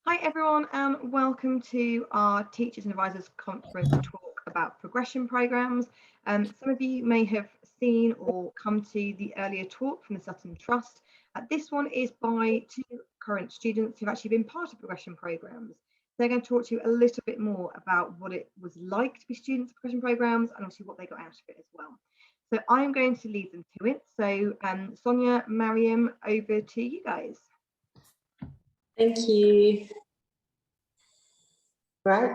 Hi everyone and welcome to our Teachers and Advisors Conference talk about progression programmes. Some of you may have seen or come to the earlier talk from the Sutton Trust. This one is by two current students who've actually been part of progression programmes. They're going to talk to you a little bit more about what it was like to be students of progression programmes and obviously what they got out of it as well. So I'm going to lead them to it. So Sonia, Mariam, over to you guys. Thank you. Right.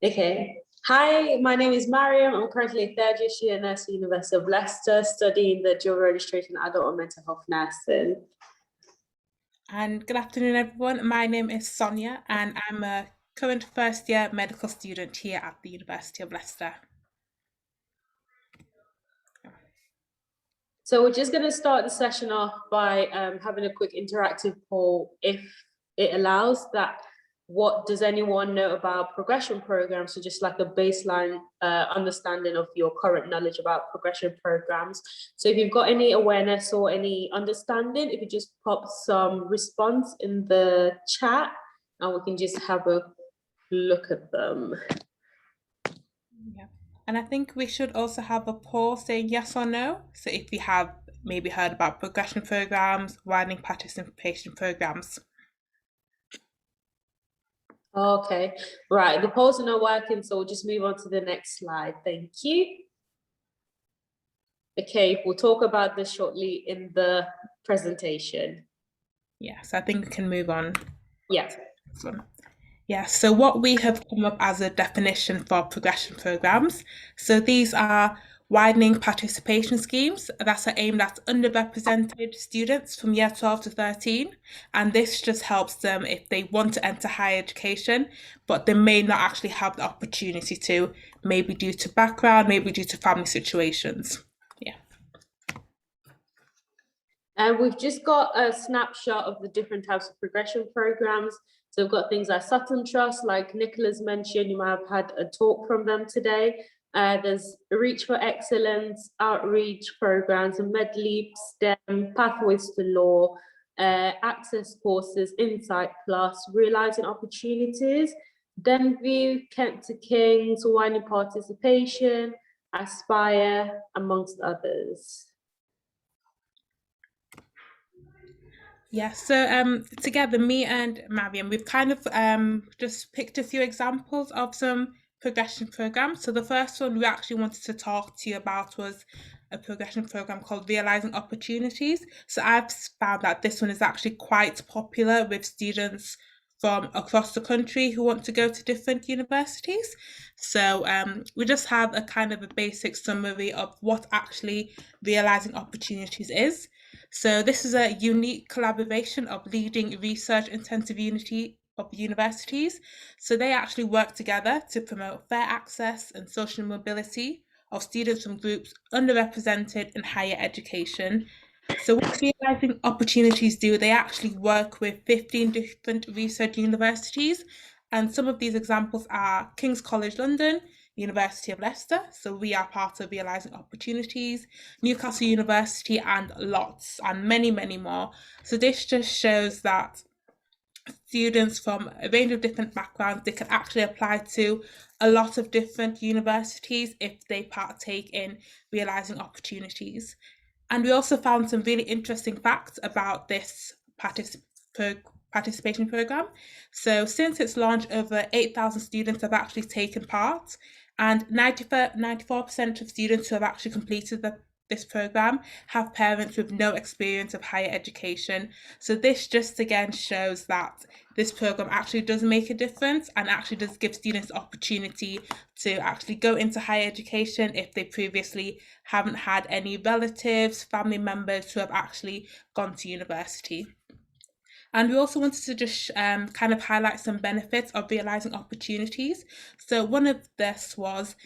Okay. Hi, my name is Mariam. I'm currently a third year student nurse at the University of Leicester, studying the dual registration adult and mental health nursing. And good afternoon, everyone. My name is Sonia, and I'm a current first year medical student here at the University of Leicester. So we're just going to start the session off by having a quick interactive poll, if it allows that. What does anyone know about progression programs? So just like a baseline understanding of your current knowledge about progression programs. So if you've got any awareness or any understanding, if you just pop some response in the chat and we can just have a look at them. Yeah. And I think we should also have a poll saying yes or no. So if you have maybe heard about progression programs, widening participation programs. Okay, right, the polls are not working, so we'll just move on to the next slide. Thank you. Okay, we'll talk about this shortly in the presentation. Yes, I think we can move on. Yeah. Yeah, so what we have come up as a definition for progression programs. So these are widening participation schemes that are aimed at underrepresented students from year 12 to 13. And this just helps them if they want to enter higher education, but they may not actually have the opportunity to, maybe due to background, maybe due to family situations. Yeah. And we've just got a snapshot of the different types of progression programs. So we've got things like Sutton Trust, like Nicola's mentioned, you might have had a talk from them today. There's Reach for Excellence, Outreach programs, MedLeap, STEM, Pathways to Law, Access Courses, Insight Plus, Realising Opportunities, Denview, Kent to Kings, Widening Participation, Aspire, amongst others. Yeah, so together, me and Mariam, we've kind of just picked a few examples of some progression programs. So the first one we actually wanted to talk to you about was a progression program called Realising Opportunities. So I've found that this one is actually quite popular with students from across the country who want to go to different universities. So we just have a kind of a basic summary of what actually Realising Opportunities is. So this is a unique collaboration of leading research-intensive universities. So they actually work together to promote fair access and social mobility of students from groups underrepresented in higher education. So what Realising Opportunities do, they actually work with 15 different research universities. And some of these examples are King's College London, University of Leicester, so we are part of Realising Opportunities, Newcastle University, and lots, and many, many more. So this just shows that students from a range of different backgrounds, they can actually apply to a lot of different universities if they partake in Realising Opportunities. And we also found some really interesting facts about this participation program. So since its launch, over 8,000 students have actually taken part, and 94% of students who have actually completed this program have parents with no experience of higher education. So this just again shows that this program actually does make a difference and actually does give students opportunity to actually go into higher education if they previously haven't had any relatives, family members who have actually gone to university. And we also wanted to just kind of highlight some benefits of Realising Opportunities. So one of this was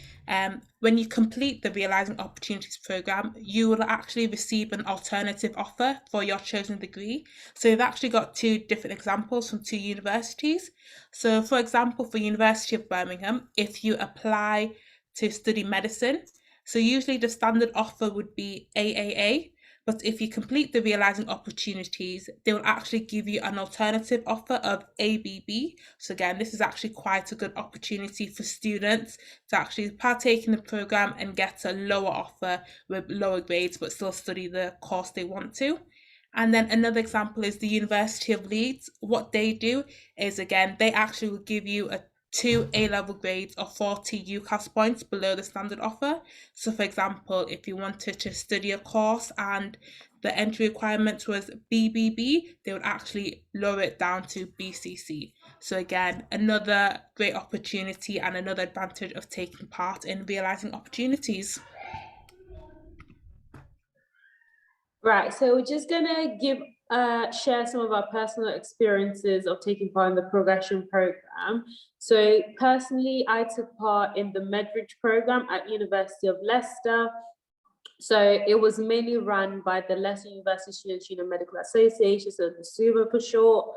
when you complete the Realising Opportunities program, you will actually receive an alternative offer for your chosen degree. So we've actually got two different examples from two universities. So for example, for University of Birmingham, if you apply to study medicine, so usually the standard offer would be AAA, But if you complete the Realising Opportunities, they will actually give you an alternative offer of ABB. So again, this is actually quite a good opportunity for students to actually partake in the programme and get a lower offer with lower grades, but still study the course they want to. And then another example is the University of Leeds. What they do is, again, they actually will give you a 2 A-level grades of 40 UCAS points below the standard offer. So for example, if you wanted to study a course and the entry requirement was BBB, they would actually lower it down to BCC. So again, another great opportunity and another advantage of taking part in Realising Opportunities. Right, so we're just gonna share some of our personal experiences of taking part in the progression program. So personally, I took part in the Medridge program at University of Leicester. So it was mainly run by the Leicester University Students Union Medical Association, so the SUMA for short.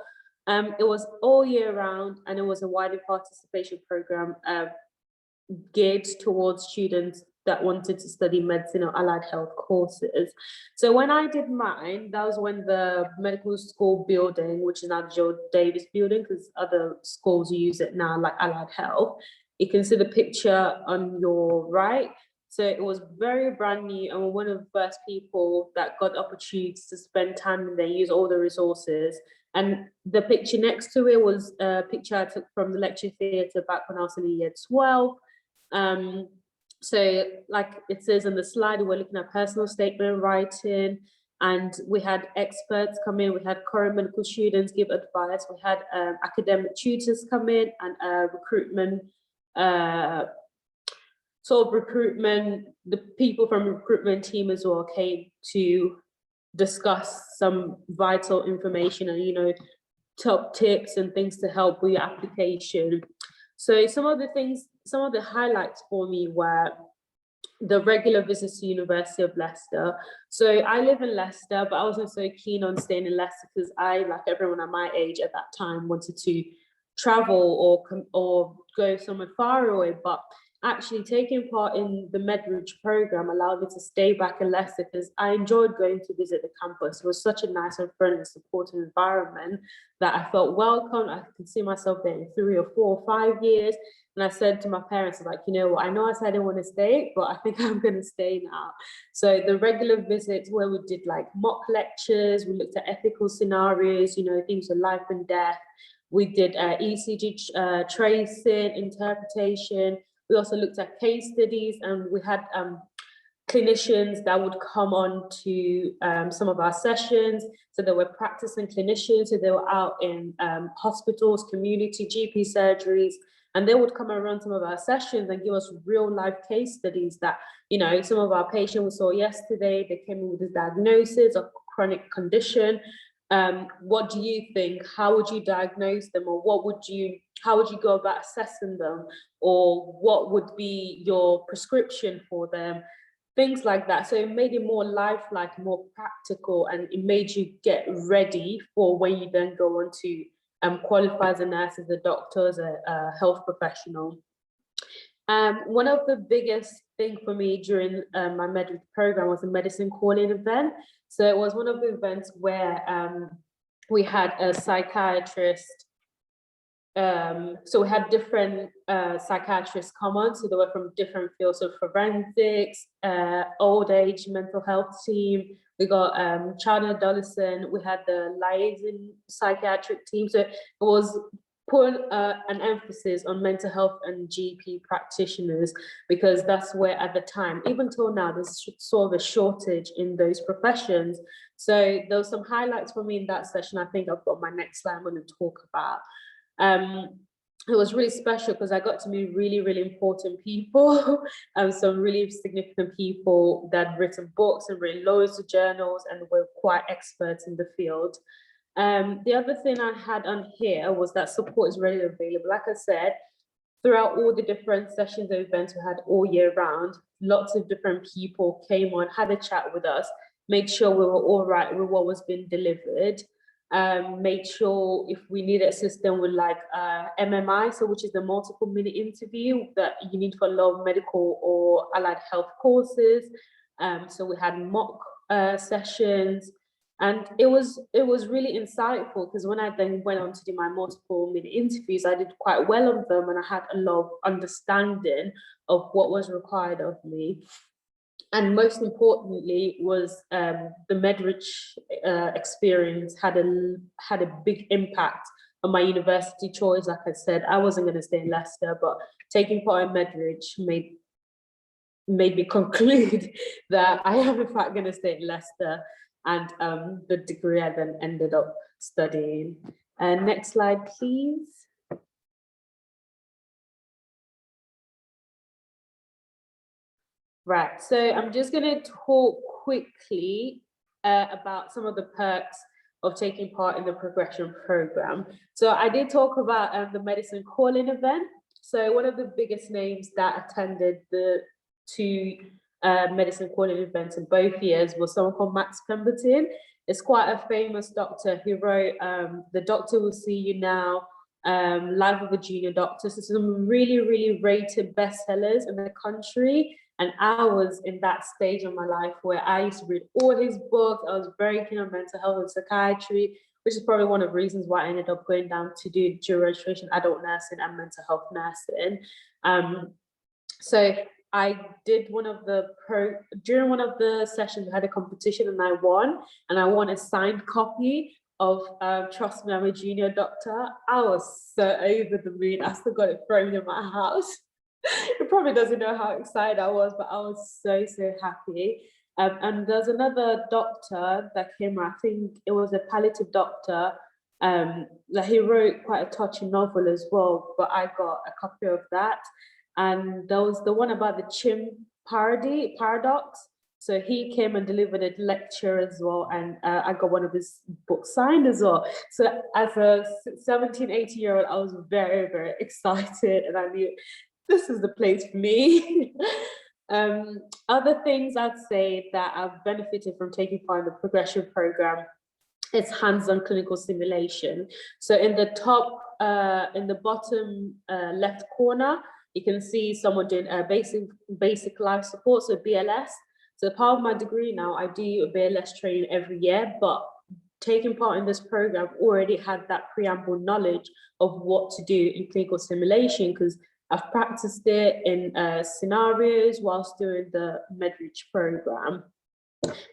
It was all year round, and it was a wider participation program geared towards students that wanted to study medicine or allied health courses. So when I did mine, that was when the medical school building, which is now the Joe Davis building, because other schools use it now, like allied health. You can see the picture on your right. So it was very brand new, and we're one of the first people that got opportunities to spend time and they use all the resources. And the picture next to it was a picture I took from the lecture theatre back when I was in year 12. So like it says on the slide, we're looking at personal statement writing, and we had experts come in, we had current medical students give advice, we had academic tutors come in, and recruitment, the people from recruitment team as well came to discuss some vital information and, top tips and things to help with your application. So some of the highlights for me were the regular visits to University of Leicester. So I live in Leicester, but I wasn't so keen on staying in Leicester because I, like everyone at my age at that time, wanted to travel or go somewhere far away. But actually taking part in the Medridge program allowed me to stay back in Leicester because I enjoyed going to visit the campus. It was such a nice and friendly, supportive environment that I felt welcome. I could see myself there in 3 or 4 or 5 years. And I said to my parents, like, you know what, I know I said I didn't want to stay, but I think I'm going to stay now. So the regular visits where we did like mock lectures, we looked at ethical scenarios, things of life and death. We did ECG tracing, interpretation. We also looked at case studies, and we had clinicians that would come on to some of our sessions. So they were practicing clinicians, so they were out in hospitals, community GP surgeries, and they would come around some of our sessions and give us real life case studies that, some of our patients we saw yesterday, they came in with this diagnosis of chronic condition. What do you think? How would you diagnose them, or how would you go about assessing them, or what would be your prescription for them? Things like that. So it made it more lifelike, more practical, and it made you get ready for when you then go on to qualify as a nurse, as a doctor, as a health professional. One of the biggest thing for me during my Medridge program was a medicine calling event. So it was one of the events where we had a psychiatrist. So we had different psychiatrists come on. So they were from different fields of forensics, old age mental health team. We got child and adolescent. We had the liaison psychiatric team. So it was put an emphasis on mental health and GP practitioners, because that's where at the time, even till now, there's sort of a shortage in those professions. So there was some highlights for me in that session. I think I've got my next slide I'm going to talk about. It was really special because I got to meet really, really important people, some really significant people that had written books and written loads of journals and were quite experts in the field. The other thing I had on here was that support is readily available. Like I said, throughout all the different sessions and events we had all year round, lots of different people came on, had a chat with us, made sure we were all right with what was being delivered. Made sure if we needed assistance with like MMI, so which is the multiple minute interview that you need for a lot of medical or allied health courses. So we had mock sessions, and it was really insightful, because when I then went on to do my multiple mini interviews, I did quite well on them, and I had a lot of understanding of what was required of me. And most importantly was the Medrich experience had a big impact on my university choice. Like I said, I wasn't going to stay in Leicester, but taking part in Medrich made me conclude that I am in fact going to stay in Leicester, and the degree I then ended up studying. Next slide, please. Right, so I'm just going to talk quickly about some of the perks of taking part in the progression program. So I did talk about the Medicine Calling event. So one of the biggest names that attended the two Medicine Calling events in both years was someone called Max Pemberton. It's quite a famous doctor who wrote The Doctor Will See You Now, Life of a Junior Doctor. So some really, really rated bestsellers in the country. And I was in that stage of my life where I used to read all his books. I was very keen on mental health and psychiatry, which is probably one of the reasons why I ended up going down to do dual registration adult nursing and mental health nursing. So I did during one of the sessions, I had a competition and I won a signed copy of Trust Me, I'm a Junior Doctor. I was so over the moon. I still got it framed in my house. It probably doesn't know how excited I was, but I was so happy. And there's another doctor that came, I think it was a palliative doctor, that he wrote quite a touching novel as well, but I got a copy of that. And there was the one about the Chimp paradox. So he came and delivered a lecture as well, and I got one of his books signed as well. So as a 17, 18-year-old, I was very, very excited, and I knew this is the place for me. Other things I'd say that I've benefited from taking part in the progression program is hands-on clinical simulation. So in the top, in the bottom left corner, you can see someone doing basic life support, so BLS. So part of my degree now, I do a BLS training every year, but taking part in this program already had that preamble knowledge of what to do in clinical simulation, because I've practiced it in scenarios whilst doing the Medrich program.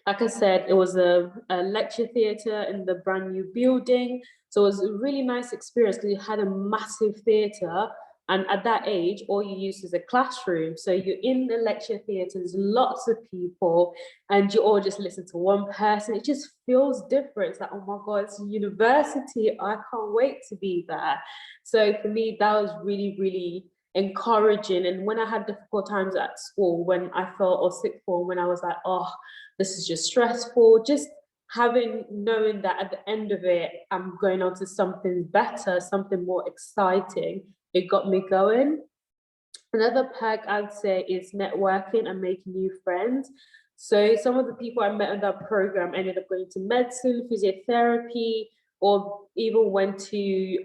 Like I said, it was a lecture theatre in the brand new building. So it was a really nice experience because you had a massive theatre, and at that age, all you use is a classroom. So you're in the lecture theatre, there's lots of people, and you all just listen to one person. It just feels different. It's like, oh my God, it's a university. I can't wait to be there. So for me, that was really, really encouraging. And when I had difficult times at school, when I felt, or sick form, when I was like, oh, this is just stressful, just knowing that at the end of it, I'm going on to something better, something more exciting, it got me going. Another perk I'd say is networking and making new friends. So some of the people I met in that program ended up going to medicine, physiotherapy, or even went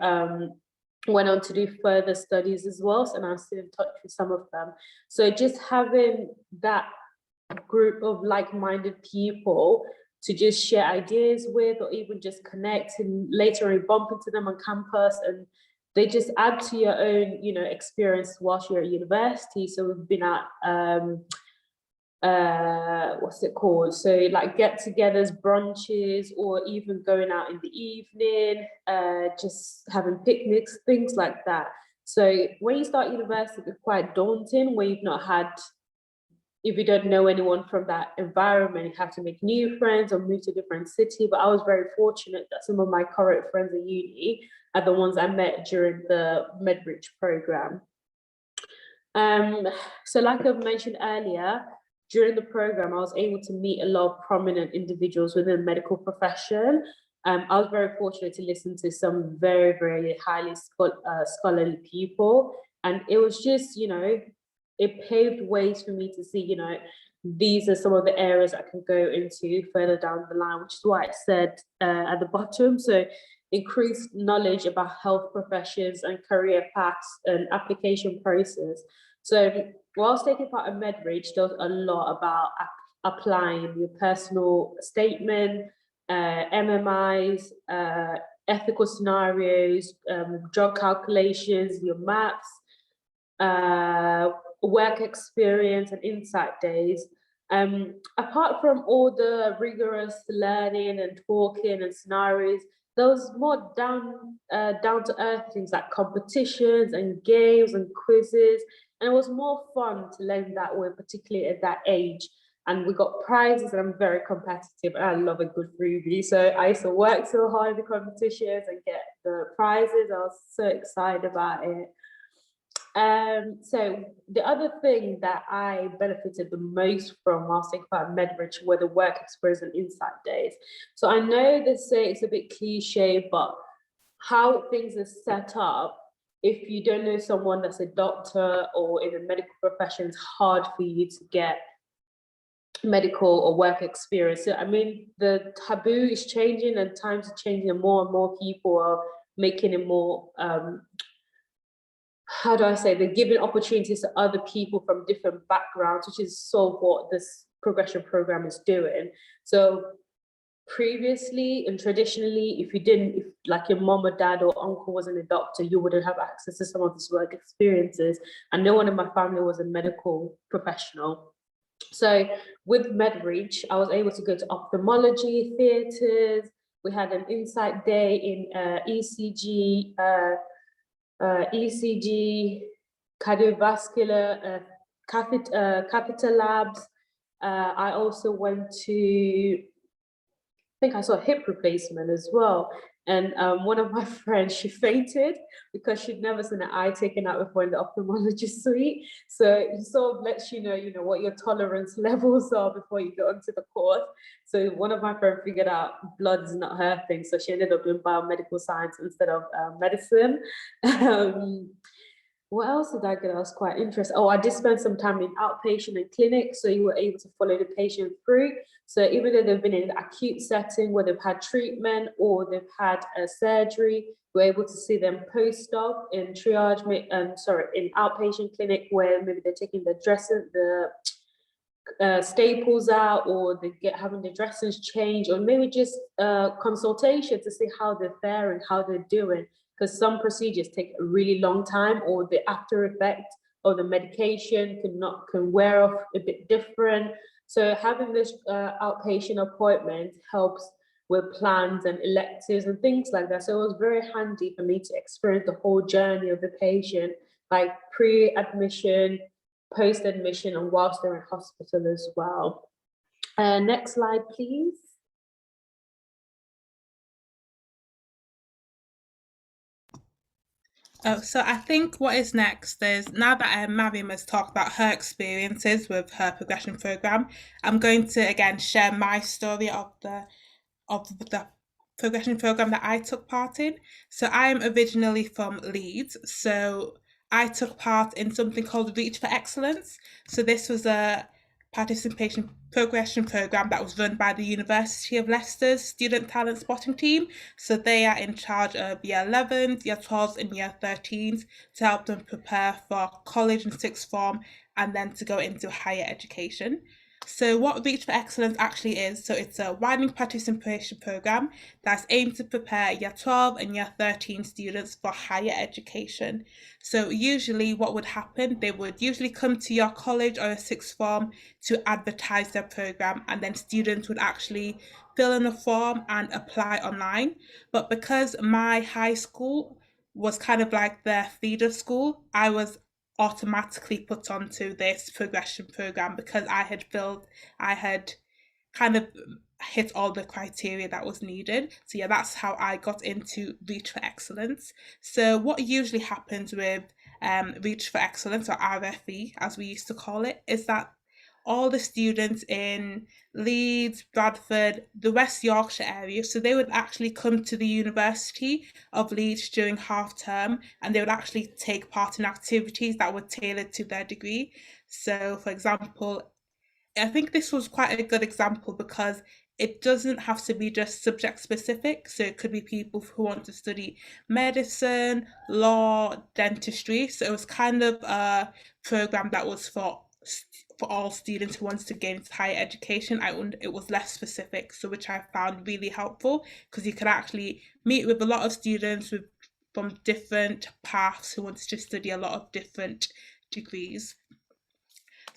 on to do further studies as well, and I'm still in touch with some of them. So just having that group of like-minded people to just share ideas with, or even just connect, and later on bump into them on campus, and they just add to your own, experience whilst you're at university. So we've been at what's it called? So like get-togethers, brunches, or even going out in the evening, just having picnics, things like that. So when you start university, it's quite daunting when if you don't know anyone from that environment, you have to make new friends or move to a different city. But I was very fortunate that some of my current friends at uni are the ones I met during the Medrich program. So like I've mentioned earlier, during the program, I was able to meet a lot of prominent individuals within the medical profession. I was very fortunate to listen to some very, very highly scholarly people. And it was just, it paved ways for me to see, these are some of the areas I can go into further down the line, which is why I said at the bottom. So increased knowledge about health professions and career paths and application process. So whilst taking part in Medrich, there was a lot about applying your personal statement, MMIs, ethical scenarios, drug calculations, your maths, work experience and insight days. Apart from all the rigorous learning and talking and scenarios, there was more down to earth things like competitions and games and quizzes, and it was more fun to learn that way, particularly at that age. And we got prizes, and I'm very competitive and I love a good freebie. So I used to work so hard in the competitions and get the prizes. I was so excited about it. So the other thing that I benefited the most from whilst thinking about Medbridge were the work experience and insight days. So I know they say it's a bit cliche, but how things are set up, if you don't know someone that's a doctor or in the medical profession, it's hard for you to get medical or work experience. So, I mean, the taboo is changing and times are changing, and more people are making it more how do I say, they're giving opportunities to other people from different backgrounds, which is sort of what this progression program is doing. So previously and traditionally, if like your mom or dad or uncle wasn't a doctor, you wouldn't have access to some of these work experiences. And no one in my family was a medical professional. So with Medbridge, I was able to go to ophthalmology, theatres. We had an insight day in ECG, cardiovascular, catheter labs. I also went to, I think I saw a hip replacement as well. And one of my friends, she fainted because she'd never seen an eye taken out before in the ophthalmologist suite. So it sort of lets you know what your tolerance levels are before you go onto the course. So one of my friends figured out blood is not her thing. So she ended up doing biomedical science instead of medicine. What else did I get? I was quite interested. Oh, I did spend some time in outpatient and clinic. So you were able to follow the patient through. So even though they've been in an acute setting where they've had treatment or they've had a surgery, we're able to see them post-op in triage, in outpatient clinic where maybe they're taking the dressing, the staples out, or they having the dressings changed, or maybe just consultation to see how they're faring, how they're doing. Because some procedures take a really long time, or the after effect of the medication can wear off a bit different. So having this outpatient appointment helps with plans and electives and things like that. So it was very handy for me to experience the whole journey of the patient, like pre-admission, post-admission, and whilst they're in hospital as well. Next slide, please. Oh, so I think what is next is, now that Mariam has talked about her experiences with her progression program, I'm going to again share my story of the progression program that I took part in. So I am originally from Leeds, so I took part in something called Reach for Excellence. So this was a participation progression program that was run by the University of Leicester's Student Talent Spotting Team. So they are in charge of year 11s, year 12s and year 13s to help them prepare for college and sixth form and then to go into higher education. So what Reach for Excellence actually is, so it's a widening participation program that's aimed to prepare year 12 and year 13 students for higher education. So usually what would happen, they would usually come to your college or a sixth form to advertise their program, and then students would actually fill in a form and apply online. But because my high school was kind of like their feeder school, I was automatically put onto this progression program because I had kind of hit all the criteria that was needed. So yeah, that's how I got into Reach for Excellence. So what usually happens with Reach for Excellence, or RFE as we used to call it, is that all the students in Leeds, Bradford, the West Yorkshire area, so they would actually come to the University of Leeds during half term, and they would actually take part in activities that were tailored to their degree. So for example, I think this was quite a good example because it doesn't have to be just subject specific. So it could be people who want to study medicine, law, dentistry. So it was kind of a program that was for for all students who wanted to gain higher education. It was less specific, so which I found really helpful, because you could actually meet with a lot of students from different paths who wanted to study a lot of different degrees.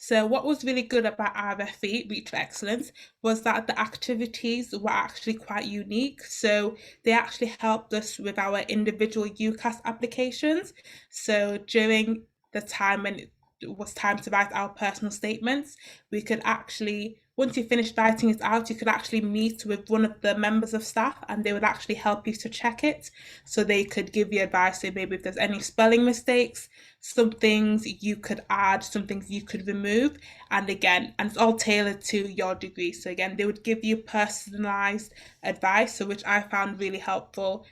So what was really good about RFE, Reach for Excellence, was that the activities were actually quite unique. So they actually helped us with our individual UCAS applications. So during the time when it was time to write our personal statements, we could actually, once you finished writing it out, you could actually meet with one of the members of staff, and they would actually help you to check it. So they could give you advice, so maybe if there's any spelling mistakes, some things you could add, some things you could remove, and it's all tailored to your degree. So again, they would give you personalized advice, so which I found really helpful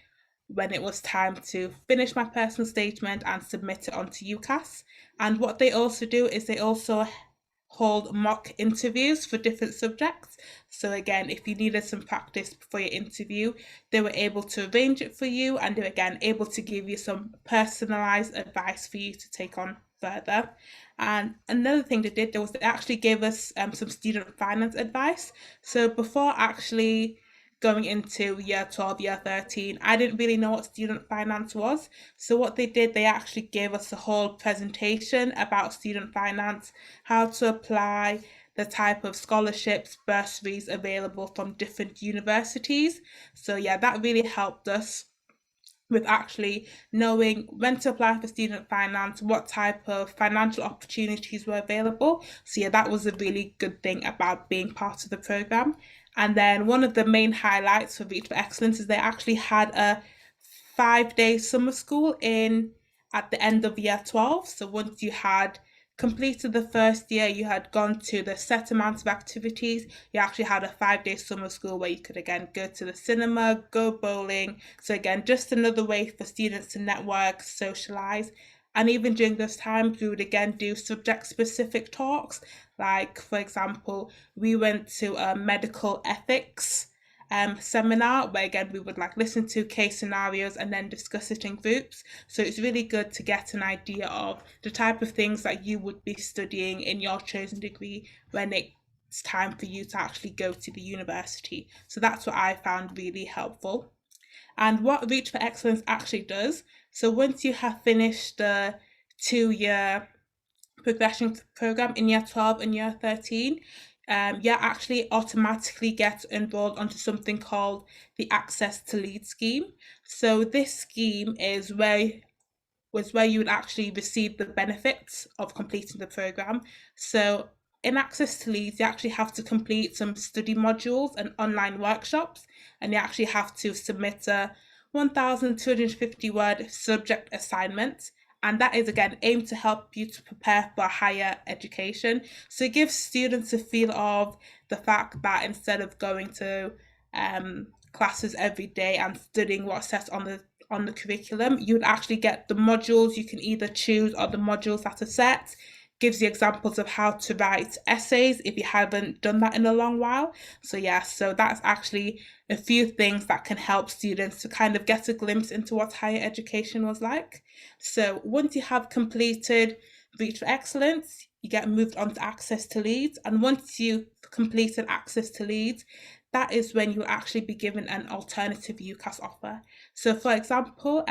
when it was time to finish my personal statement and submit it onto UCAS. And what they also do is they also hold mock interviews for different subjects. So again, if you needed some practice before your interview, they were able to arrange it for you, and they were again able to give you some personalized advice for you to take on further. And another thing they did was they actually gave us some student finance advice. So before actually going into year 12, year 13, I didn't really know what student finance was. So what they did, they actually gave us a whole presentation about student finance, how to apply, the type of scholarships, bursaries available from different universities. So yeah, that really helped us with actually knowing when to apply for student finance, what type of financial opportunities were available. So yeah, that was a really good thing about being part of the program. And then one of the main highlights for Reach for Excellence is they actually had a 5-day summer school at the end of year 12. So once you had completed the first year, you had gone to the set amount of activities, you actually had a 5-day summer school where you could again go to the cinema, go bowling. So again, just another way for students to network, socialize. And even during those times, we would again do subject specific talks. Like, for example, we went to a medical ethics seminar where again we would listen to case scenarios and then discuss it in groups. So it's really good to get an idea of the type of things that you would be studying in your chosen degree when it's time for you to actually go to the university. So that's what I found really helpful. And what Reach for Excellence actually does, so once you have finished the 2-year progression program in year 12 and year 13, you actually automatically get enrolled onto something called the Access to Leeds scheme. So this scheme was where you would actually receive the benefits of completing the program. So in Access to Leeds, you actually have to complete some study modules and online workshops, and you actually have to submit a 1,250 word subject assignment. And that is again aimed to help you to prepare for higher education. So it gives students a feel of the fact that instead of going to classes every day and studying what's set on the curriculum, you would actually get the modules you can either choose, or the modules that are set. Gives you examples of how to write essays if you haven't done that in a long while. So yeah, so that's actually a few things that can help students to kind of get a glimpse into what higher education was like. So once you have completed Reach for Excellence, you get moved on to Access to Leeds. And once you've completed Access to Leeds, that is when you'll actually be given an alternative UCAS offer. So for example,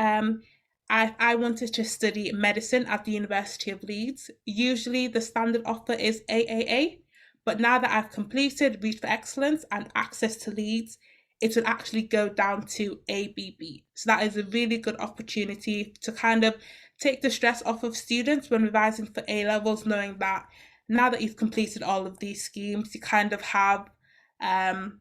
I wanted to study medicine at the University of Leeds. Usually the standard offer is AAA, but now that I've completed Reach for Excellence and Access to Leeds, it will actually go down to ABB. So that is a really good opportunity to kind of take the stress off of students when revising for A-levels, knowing that now that you've completed all of these schemes, you kind of have a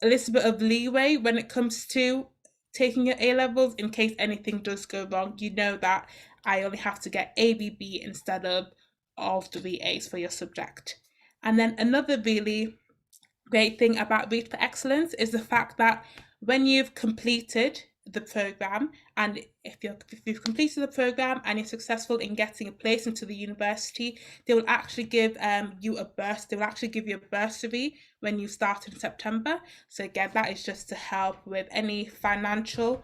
little bit of leeway when it comes to taking your A-levels. In case anything does go wrong, you know that I only have to get ABB instead of all 3 A's for your subject. And then another really great thing about Reach for Excellence is the fact that when you've completed the program, and if you've completed the program and you're successful in getting a place into the university, they will actually give you a burst. They will actually give you a bursary when you start in September. So again, that is just to help with any financial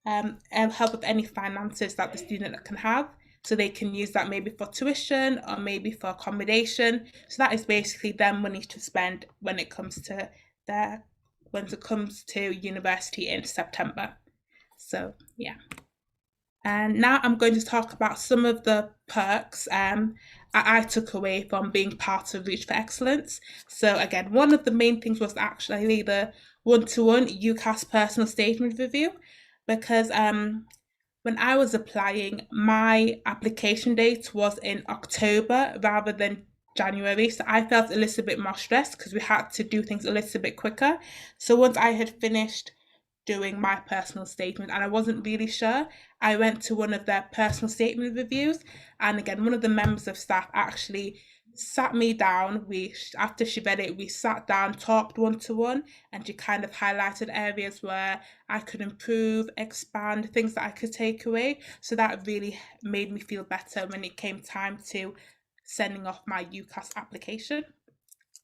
help with any finances that the student can have. so they can use that maybe for tuition or maybe for accommodation. So that is basically their money to spend when it comes to university in September. So yeah. And now I'm going to talk about some of the perks I took away from being part of Reach for Excellence. So again, one of the main things was actually the one-to-one UCAS personal statement review, because when I was applying, my application date was in October rather than January. So I felt a little bit more stressed because we had to do things a little bit quicker. So once I had finished doing my personal statement and I wasn't really sure, I went to one of their personal statement reviews, and again, one of the members of staff actually sat me down. After she read it, we sat down, talked one-to-one, and she kind of highlighted areas where I could improve, expand, things that I could take away. So that really made me feel better when it came time to sending off my UCAS application.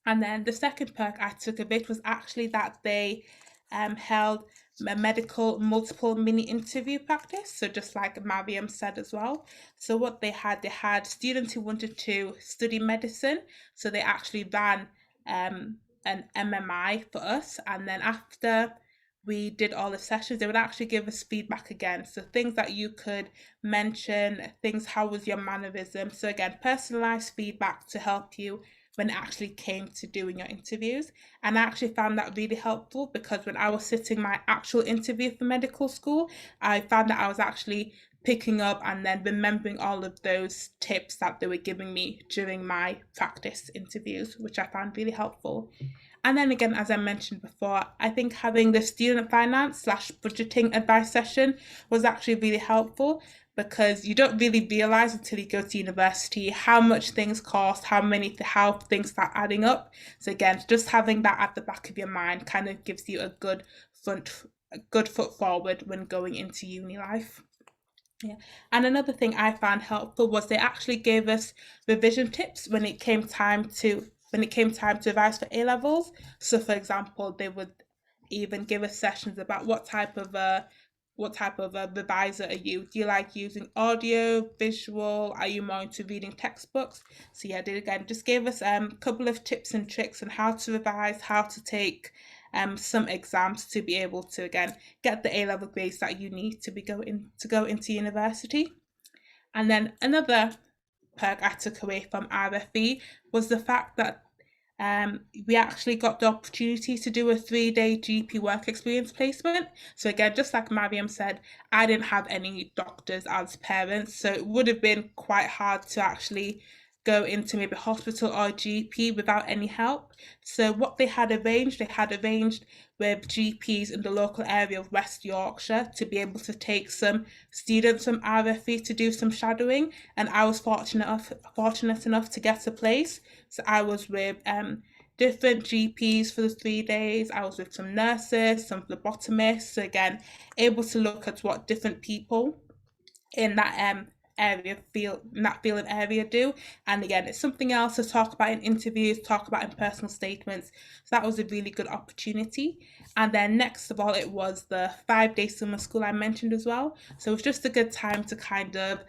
And then the second perk I took of it was actually that they held a medical multiple mini interview practice. So just like Mariam said as well. So what they had students who wanted to study medicine. So they actually ran an MMI for us. And then after we did all the sessions, they would actually give us feedback again. So things that you could mention, things, how was your mannerism? So again, personalized feedback to help you when it actually came to doing your interviews. And I actually found that really helpful, because when I was sitting my actual interview for medical school, I found that I was actually picking up and then remembering all of those tips that they were giving me during my practice interviews, which I found really helpful. And then again, as I mentioned before, I think having the student finance / budgeting advice session was actually really helpful, because you don't really realize until you go to university how much things cost, how things start adding up. So again, just having that at the back of your mind kind of gives you a good foot forward when going into uni life. Yeah. And another thing I found helpful was they actually gave us revision tips when it came time to revise for A levels. So for example, they would even give us sessions about what type of a reviser are you? Do you like using audio, visual? Are you more into reading textbooks? So yeah, they again just gave us a couple of tips and tricks on how to revise, how to take some exams to be able to again get the A-level grades that you need to go into university. And then another perk I took away from RFE was the fact that we actually got the opportunity to do a 3-day GP work experience placement. So again, just like Mariam said, I didn't have any doctors as parents, so it would have been quite hard to actually go into maybe hospital or GP without any help. So what they had arranged with GPs in the local area of West Yorkshire to be able to take some students from RFE to do some shadowing, and I was fortunate enough to get a place. So I was with different GPs for the 3 days. I was with some nurses, some phlebotomists. So again, able to look at what different people in that field and area do. And again, it's something else to talk about in interviews, talk about in personal statements. So that was a really good opportunity. And then next of all, it was the 5-day summer school I mentioned as well. So it was just a good time to kind of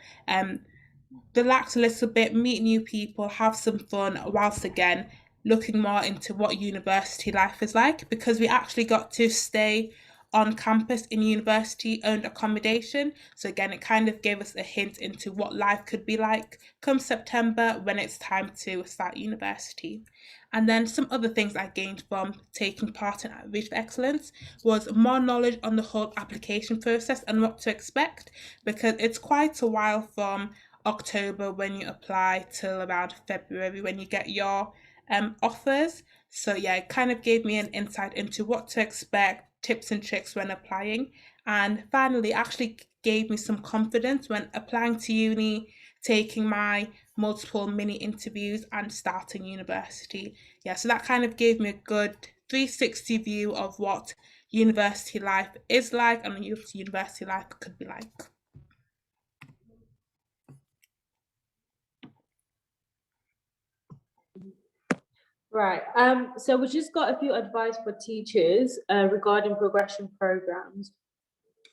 relax a little bit, meet new people, have some fun, whilst again looking more into what university life is like, because we actually got to stay on campus in university owned accommodation. So again, it kind of gave us a hint into what life could be like come September when it's time to start university. And then some other things I gained from taking part in Reach for Excellence was more knowledge on the whole application process and what to expect, because it's quite a while from October when you apply till around February when you get your offers. So yeah, it kind of gave me an insight into what to expect, tips and tricks when applying. And finally, actually gave me some confidence when applying to uni, taking my multiple mini interviews and starting university. Yeah, so that kind of gave me a good 360 view of what university life is like and what university life could be like. Right. So we just got a few advice for teachers regarding progression programs.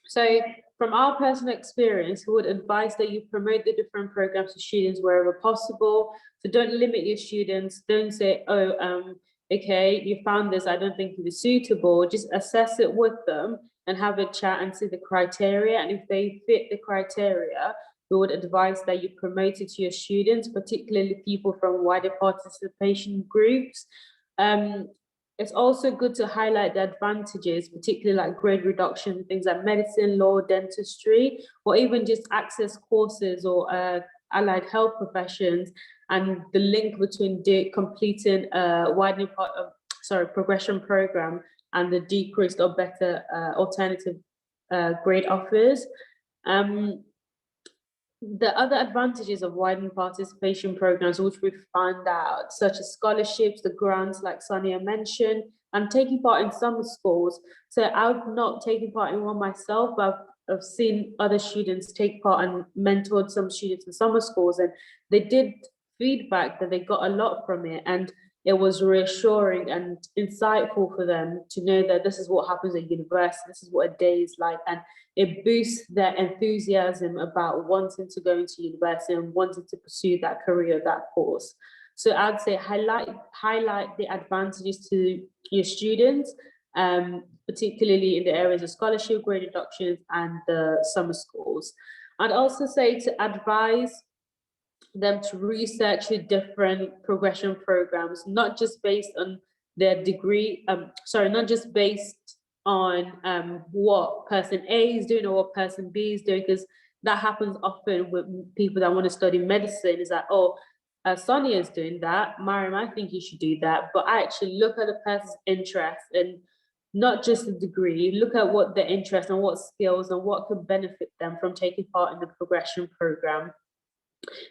So from our personal experience, we would advise that you promote the different programs to students wherever possible. So don't limit your students. Don't say, oh, okay, you found this, I don't think it is suitable. Just assess it with them and have a chat and see the criteria. And if they fit the criteria, we would advise that you promote it to your students, particularly people from wider participation groups. It's also good to highlight the advantages, particularly like grade reduction, things like medicine, law, dentistry, or even just access courses or allied health professions, and the link between completing a widening part of, progression program and the decreased or better alternative grade offers. The other advantages of widening participation programs, which we found out, such as scholarships, the grants like Sonia mentioned, and taking part in summer schools. So I've not taken part in one myself, but I've seen other students take part and mentored some students in summer schools, and they did feedback that they got a lot from it, and it was reassuring and insightful for them to know that this is what happens at university, this is what a day is like, and it boosts their enthusiasm about wanting to go into university and wanting to pursue that career, that course. So I'd say highlight the advantages to your students, particularly in the areas of scholarship, grade reductions, and the summer schools. I'd also say to advise them to research the different progression programs, not just based on their degree, not just based on what person A is doing or what person B is doing, because that happens often with people that want to study medicine, is that, oh, Sonia is doing that, Mariam, I think you should do that. But I actually look at the person's interest and not just the degree, look at what their interest and what skills and what could benefit them from taking part in the progression program.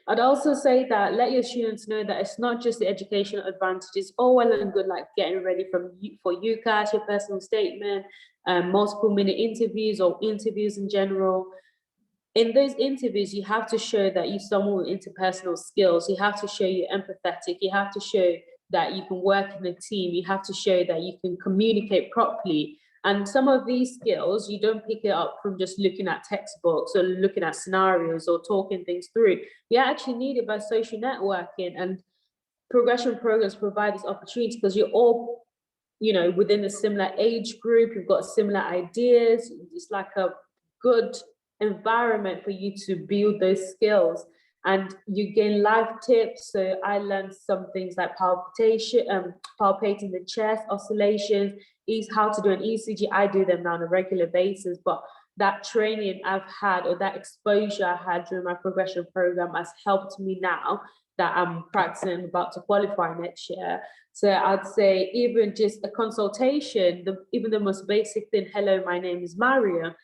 I'd also say that let your students know that it's not just the educational advantages, all well and good, like getting ready for UCAS, your personal statement, multiple minute interviews or interviews in general. In those interviews, you have to show that you're someone with interpersonal skills. You have to show you're empathetic. You have to show that you can work in a team. You have to show that you can communicate properly. And some of these skills, you don't pick it up from just looking at textbooks or looking at scenarios or talking things through. You actually need it by social networking, and progression programs provide this opportunity because you're all, within a similar age group, you've got similar ideas. It's like a good environment for you to build those skills, and you gain life tips. So I learned some things like palpating the chest, oscillations, how to do an ECG. I do them now on a regular basis, but that training I've had, or that exposure I had during my progression program, has helped me now that I'm practicing, about to qualify next year. So I'd say even just a consultation, even the most basic thing, hello, my name is Maria,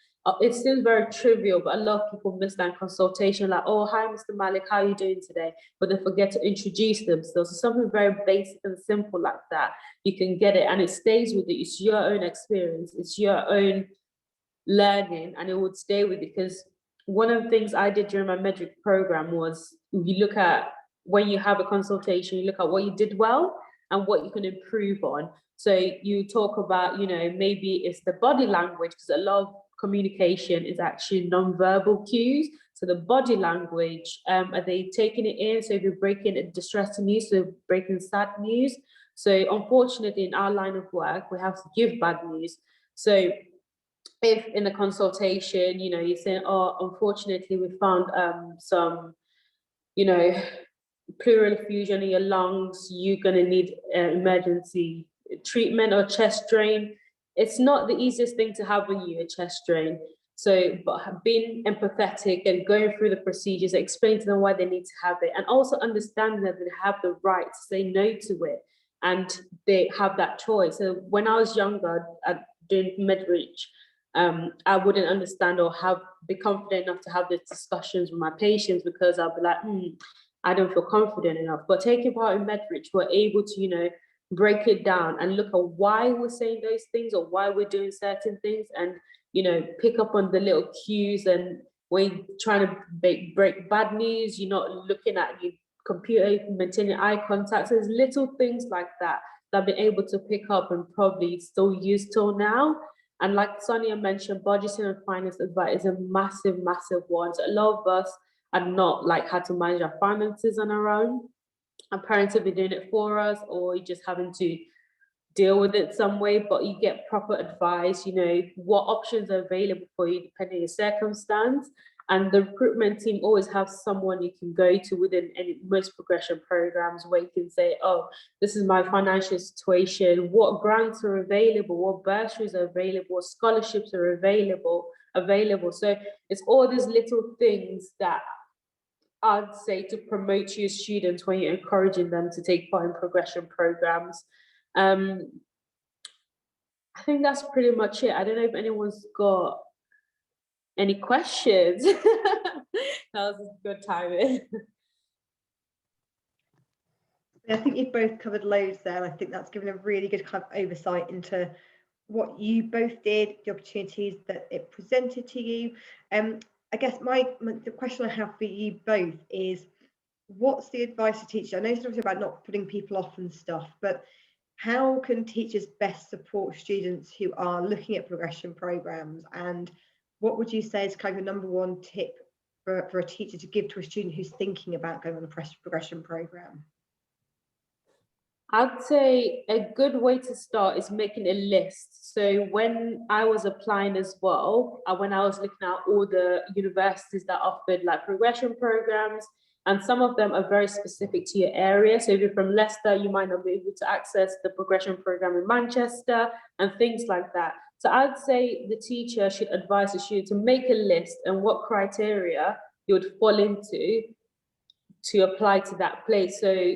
it's still very trivial, but a lot of people miss that consultation, like, oh, hi, Mr. Malik, how are you doing today? But they forget to introduce themselves. So something very basic and simple like that, you can get it and it stays with you. It's your own experience, it's your own learning, and it would stay with you. Because one of the things I did during my metric program was, you look at, when you have a consultation, you look at what you did well and what you can improve on. So you talk about, maybe it's the body language, because a lot of communication is actually non-verbal cues. So the body language, are they taking it in? So if you're breaking distressing news, so breaking sad news. So unfortunately, in our line of work, we have to give bad news. So if in a consultation, you're saying, oh, unfortunately, we found some, pleural effusion in your lungs, you're going to need emergency treatment or chest drain. It's not the easiest thing to have when you're a chest drain. So, but being empathetic and going through the procedures, explain to them why they need to have it, and also understanding that they have the right to say no to it, and they have that choice. So when I was younger, doing MedReach, I wouldn't understand or be confident enough to have these discussions with my patients, because I'll be like, I don't feel confident enough. But taking part in MedReach, we're able to, break it down and look at why we're saying those things or why we're doing certain things, and pick up on the little cues. And when you're trying to break bad news, you're not looking at your computer, maintaining eye contact. So there's little things like that I've been able to pick up and probably still use till now. And like Sonia mentioned, budgeting and finance advice is a massive, massive one. So a lot of us are not like how to manage our finances on our own. Our parents have been doing it for us, or you're just having to deal with it some way, but you get proper advice, you know, what options are available for you depending on your circumstance. And the recruitment team always have someone you can go to within most progression programs where you can say, oh, this is my financial situation, what grants are available, what bursaries are available, what scholarships are available. So it's all these little things that I'd say to promote your students when you're encouraging them to take part in progression programs. I think that's pretty much it. I don't know if anyone's got any questions. That was a good timing. I think you've both covered loads there. I think that's given a really good kind of oversight into what you both did, the opportunities that it presented to you. I guess the question I have for you both is, what's the advice to teachers? I know you're talking about not putting people off and stuff, but how can teachers best support students who are looking at progression programs? And what would you say is kind of a number one tip for a teacher to give to a student who's thinking about going on a progression program? I'd say a good way to start is making a list. So when I was applying as well, when I was looking at all the universities that offered like progression programs, and some of them are very specific to your area. So if you're from Leicester, you might not be able to access the progression program in Manchester and things like that. So I'd say the teacher should advise the student to make a list and what criteria you would fall into to apply to that place. So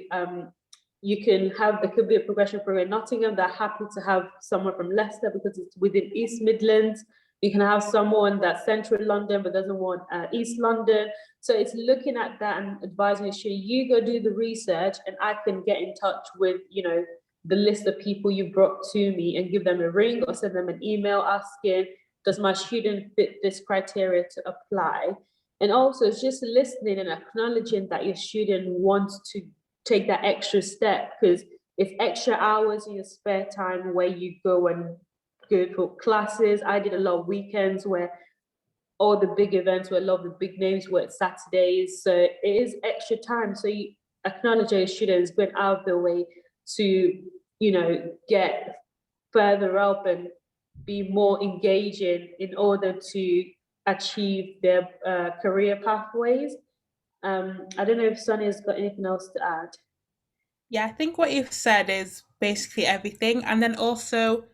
you can have, there could be a progression program in Nottingham. They're happy to have someone from Leicester because it's within East Midlands. You can have someone that's central London but doesn't want East London. So it's looking at that and advising you, you go do the research and I can get in touch with, you know, the list of people you brought to me and give them a ring or send them an email asking, does my student fit this criteria to apply? And also it's just listening and acknowledging that your student wants to take that extra step, because it's extra hours in your spare time where you go and go for classes. I did a lot of weekends where all the big events where a lot of the big names were Saturdays. So it is extra time. So you acknowledge your students going out of their way to, you know, get further up and be more engaging in order to achieve their career pathways. I don't know if Sonia's got anything else to add. Yeah, I think what you've said is basically everything. And then also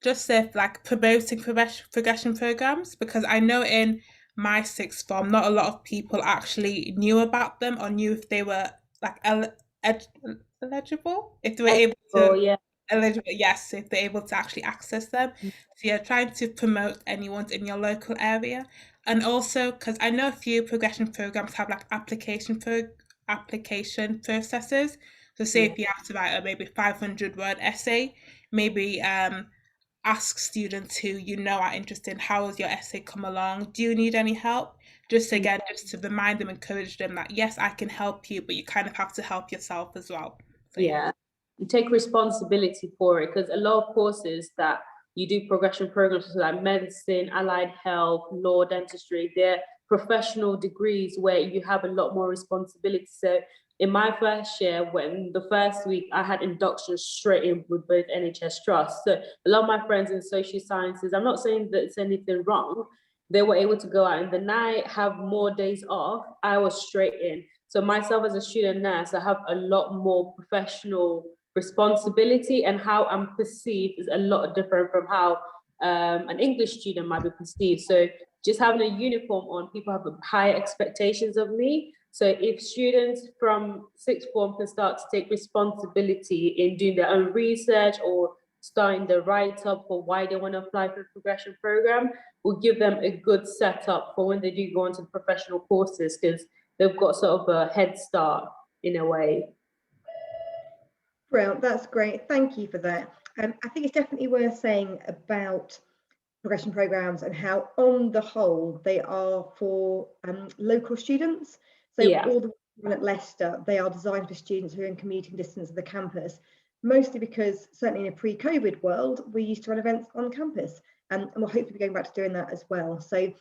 just if like promoting progression programs, because I know in my sixth form, not a lot of people actually knew about them or knew if they were like eligible, if they were able to. Yeah. Eligible, yes, if they're able to actually access them. So you're trying to promote anyone in your local area. And also, because I know a few progression programs have like application processes. So say if you have to write a maybe 500-word essay, maybe ask students who you know are interested in how has your essay come along? Do you need any help? Just again, just to remind them, encourage them that yes, I can help you, but you kind of have to help yourself as well. So, yeah. You take responsibility for it, because a lot of courses that you do progression programs like medicine, allied health, law, dentistry, they're professional degrees where you have a lot more responsibility. So in my first year, when the first week I had induction straight in with both NHS trusts. So a lot of my friends in social sciences, I'm not saying that it's anything wrong, they were able to go out in the night, have more days off. I was straight in. So myself as a student nurse, I have a lot more professional responsibility, and how I'm perceived is a lot different from how an English student might be perceived. So just having a uniform on, people have higher expectations of me. So if students from sixth form can start to take responsibility in doing their own research or starting the write-up for why they want to apply for the progression program, will give them a good setup for when they do go into the professional courses, because they've got sort of a head start in a way. Brilliant, that's great. Thank you for that. I think it's definitely worth saying about progression programs and how, on the whole, they are for local students. So all the ones at Leicester, they are designed for students who are in commuting distance of the campus, mostly because certainly in a pre-COVID world, we used to run events on campus. and we'll hopefully be going back to doing that as well. So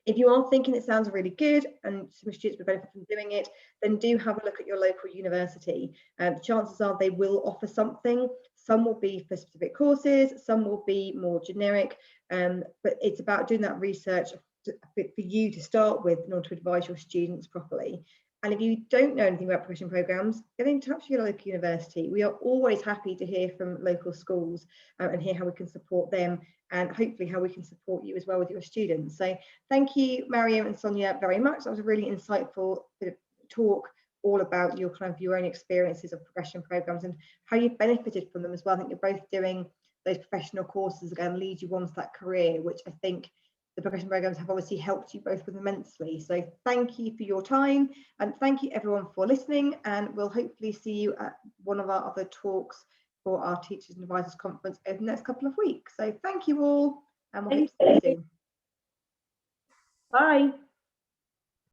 if you are thinking it sounds really good and some students will benefit from doing it, then do have a look at your local university. Chances are they will offer something. Some will be for specific courses, some will be more generic, but it's about doing that research for you to start with in order to advise your students properly. And if you don't know anything about progression programs, get in touch with your local university. We are always happy to hear from local schools and hear how we can support them, and hopefully how we can support you as well with your students. So thank you, Mariam and Sonia, very much. That was a really insightful bit of talk all about your own experiences of progression programs and how you've benefited from them as well. I think you're both doing those professional courses that are going to lead you on to that career, which I think the progression programs have obviously helped you both with immensely. So thank you for your time, and thank you everyone for listening, and we'll hopefully see you at one of our other talks for our Teachers and Advisors Conference over the next couple of weeks. So thank you all, and we'll hope to see you soon. Bye.